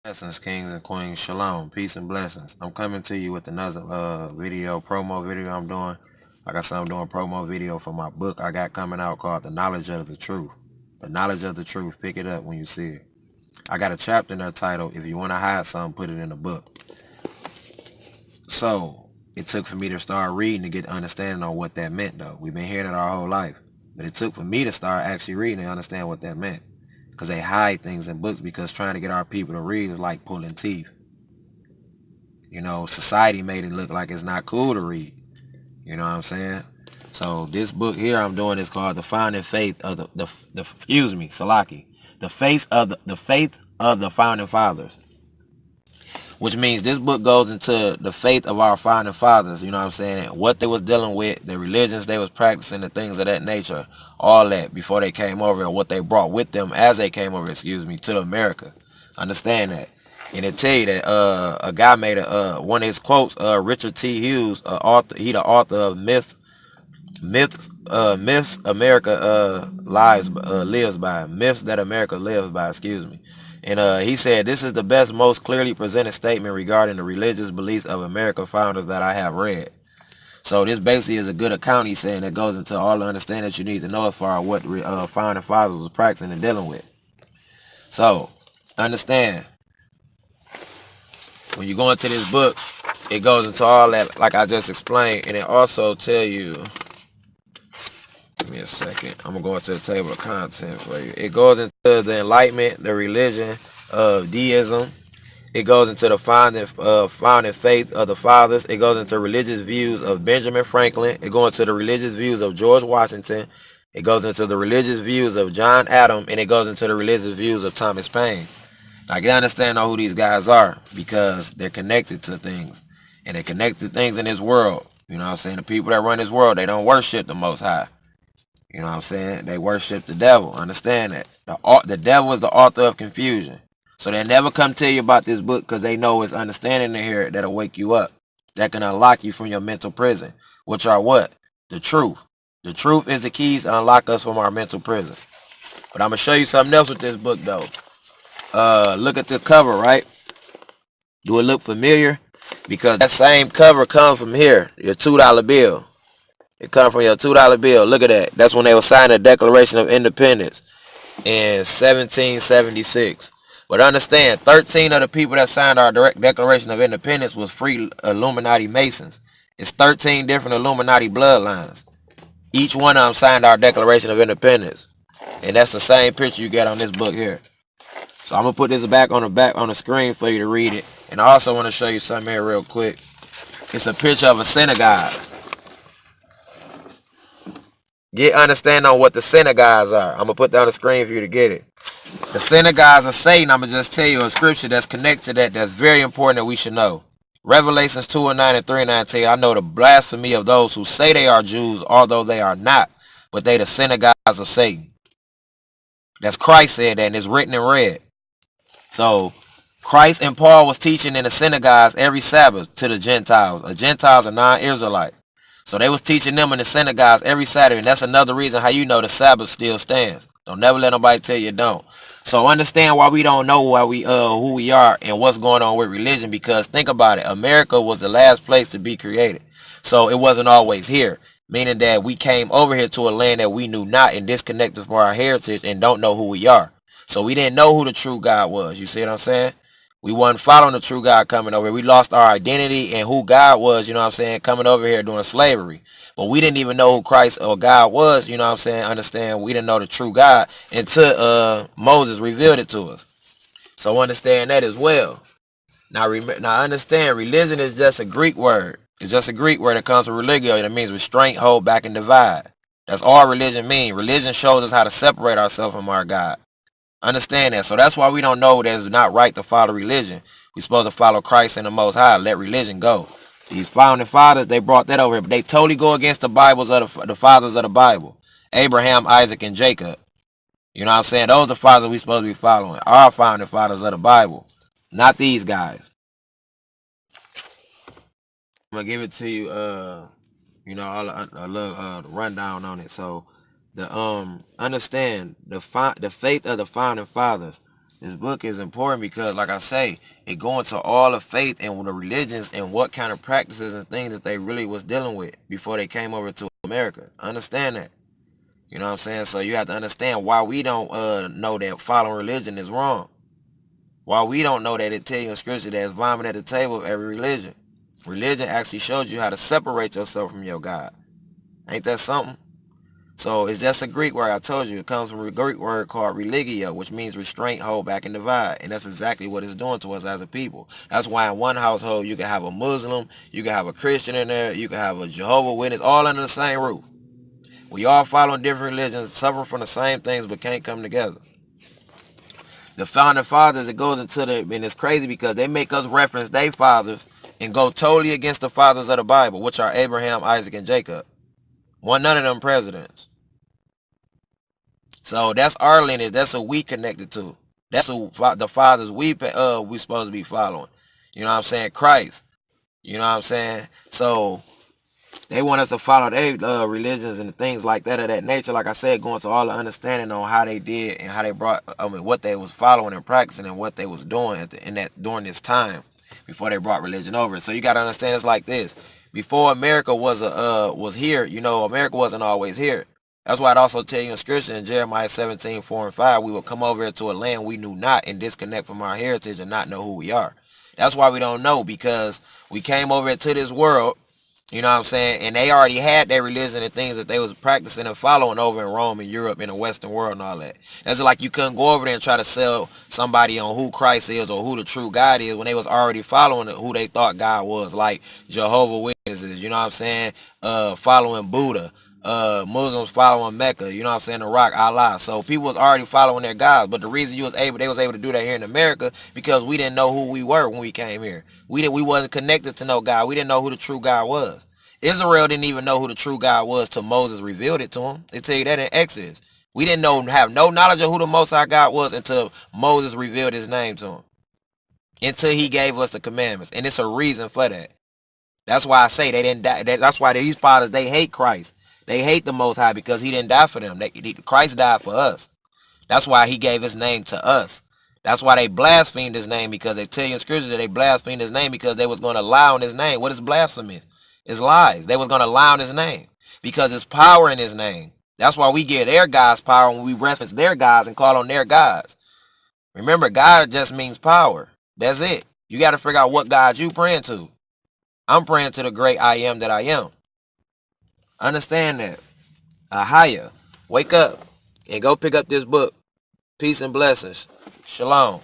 Blessings, kings and queens. Shalom, peace and blessings. I'm coming to you with another promo video I'm doing. Like I said, I'm doing promo video for my book I got coming out called The Knowledge of the Truth. The Knowledge of the Truth. Pick it up when you see it. I got a chapter in there titled, If You Want to Hide Something, Put It in the Book. So, it took for me to start reading to get understanding on what that meant, though. We've been hearing it our whole life. But it took for me to start actually reading and understand what that meant. Because they hide things in books, because trying to get our people to read is like pulling teeth. You know, society made it look like it's not cool to read. You know what I'm saying? So this book here I'm doing is called The Founding Faith of Salaki. The faith of the Founding Fathers. Which means this book goes into the faith of our founding fathers, you know what I'm saying? What they was dealing with, the religions they was practicing, the things of that nature, all that before they came over, or what they brought with them as they came over, to America. Understand that. And it tell you that a guy made one of his quotes, Richard T. Hughes, author, he the author of Myths America lives by. Myths that America lives by, And he said, this is the best, most clearly presented statement regarding the religious beliefs of America founders that I have read. So this basically is a good account, he's saying, that goes into all the understanding that you need to know as far as what founding fathers was practicing and dealing with. So, understand, when you go into this book, it goes into all that, like I just explained, and it also tell you, give me a second, I'm going to go into the table of contents for you. It goes into the enlightenment, the religion of deism. It goes into the founding faith of the fathers. It goes into religious views of Benjamin Franklin. It goes into the religious views of George Washington. It goes into the religious views of John Adams. And it goes into the religious views of Thomas Paine. I can understand who these guys are because they're connected to things. And they're connected to things in this world. You know what I'm saying? The people that run this world, they don't worship the Most High. You know what I'm saying? They worship the devil. Understand that. The devil is the author of confusion. So they never come tell you about this book because they know it's understanding in here that'll wake you up. That can unlock you from your mental prison. Which are what? The truth. The truth is the keys to unlock us from our mental prison. But I'm going to show you something else with this book though. Look at the cover, right? Do it look familiar? Because that same cover comes from here. Your $2 bill. It comes from your $2 bill. Look at that. That's when they were signing the Declaration of Independence in 1776. But understand, 13 of the people that signed our direct Declaration of Independence was free Illuminati Masons. It's 13 different Illuminati bloodlines. Each one of them signed our Declaration of Independence. And that's the same picture you get on this book here. So I'm going to put this back on the screen for you to read it. And I also want to show you something here real quick. It's a picture of a synagogue. Get understanding on what the synagogues are. I'm going to put that on the screen for you to get it. The synagogues of Satan, I'm going to just tell you a scripture that's connected to that that's very important that we should know. Revelations 2:9 and 3:9 tell you, I know the blasphemy of those who say they are Jews, although they are not, but they the synagogues of Satan. That's Christ said that, and it's written in red. So, Christ and Paul was teaching in the synagogues every Sabbath to the Gentiles. The Gentiles are non-Israelite. So they was teaching them in the synagogues every Saturday, and that's another reason how you know the Sabbath still stands. Don't never let nobody tell you don't. So understand why we don't know who we are and what's going on with religion, because think about it. America was the last place to be created. So it wasn't always here, meaning that we came over here to a land that we knew not and disconnected from our heritage and don't know who we are. So we didn't know who the true God was. You see what I'm saying? We wasn't following the true God coming over here. We lost our identity and who God was, you know what I'm saying, coming over here doing slavery. But we didn't even know who Christ or God was, you know what I'm saying, understand. We didn't know the true God until Moses revealed it to us. So understand that as well. Now understand, religion is just a Greek word. It's just a Greek word that comes from religio. That means restraint, hold back, and divide. That's all religion means. Religion shows us how to separate ourselves from our God. Understand that. So that's why we don't know that it's not right to follow religion. We're supposed to follow Christ and the Most High. Let religion go. These founding fathers, they brought that over here. But they totally go against the Bibles of the fathers of the Bible. Abraham, Isaac, and Jacob. You know what I'm saying? Those are the fathers we supposed to be following. Our founding fathers of the Bible. Not these guys. I'm going to give it to you, all a little rundown on it. So, understand the faith of the founding fathers. This book is important because, like I say, it go into all the faith and the religions and what kind of practices and things that they really was dealing with before they came over to America. Understand that. You know what I'm saying? So you have to understand why we don't know that following religion is wrong. Why we don't know that it tell you in scripture that it's vomit at the table of every religion. Religion actually shows you how to separate yourself from your God. Ain't that something? So it's just a Greek word. I told you it comes from a Greek word called religio, which means restraint, hold back, and divide. And that's exactly what it's doing to us as a people. That's why in one household you can have a Muslim, you can have a Christian in there, you can have a Jehovah's Witness, all under the same roof. We all following different religions, suffering from the same things, but can't come together. The founding fathers, it goes into the, and it's crazy because they make us reference their fathers and go totally against the fathers of the Bible, which are Abraham, Isaac, and Jacob. None of them presidents. So that's our lineage. That's who we connected to. That's who the fathers we supposed to be following. You know what I'm saying? Christ. You know what I'm saying? So they want us to follow their religions and things like that of that nature. Like I said, going to all the understanding on how they did and how they brought, what they was following and practicing and what they was doing during this time before they brought religion over. So you got to understand it's like this. Before America was here, you know, America wasn't always here. That's why I'd also tell you in scripture in Jeremiah 17:4-5, we will come over to a land we knew not and disconnect from our heritage and not know who we are. That's why we don't know, because we came over into this world, you know what I'm saying, and they already had their religion and things that they was practicing and following over in Rome and Europe and the Western world and all that. That's like you couldn't go over there and try to sell somebody on who Christ is or who the true God is when they was already following who they thought God was, like Jehovah's Witnesses, you know what I'm saying, following Buddha. Muslims following Mecca, you know what I'm saying, the rock Allah. So people was already following their gods, but the reason they was able to do that here in America because we didn't know who we were when we came here. We wasn't connected to no God. We didn't know who the true God was. Israel didn't even know who the true God was till Moses revealed it to him. They tell you that in Exodus. We didn't have no knowledge of who the Most High God was until Moses revealed his name to him. Until he gave us the commandments. And it's a reason for that. That's why I say they didn't die. That's why these fathers, they hate Christ. They hate the Most High because he didn't die for them. Christ died for us. That's why he gave his name to us. That's why they blasphemed his name, because they tell you in scripture that they blasphemed his name because they was going to lie on his name. What is blasphemy? It's lies. They was going to lie on his name because it's power in his name. That's why we give their gods power when we reference their gods and call on their gods. Remember, God just means power. That's it. You got to figure out what God you praying to. I'm praying to the great I am that I am. Understand that. Ahaya. Wake up and go pick up this book. Peace and blessings. Shalom.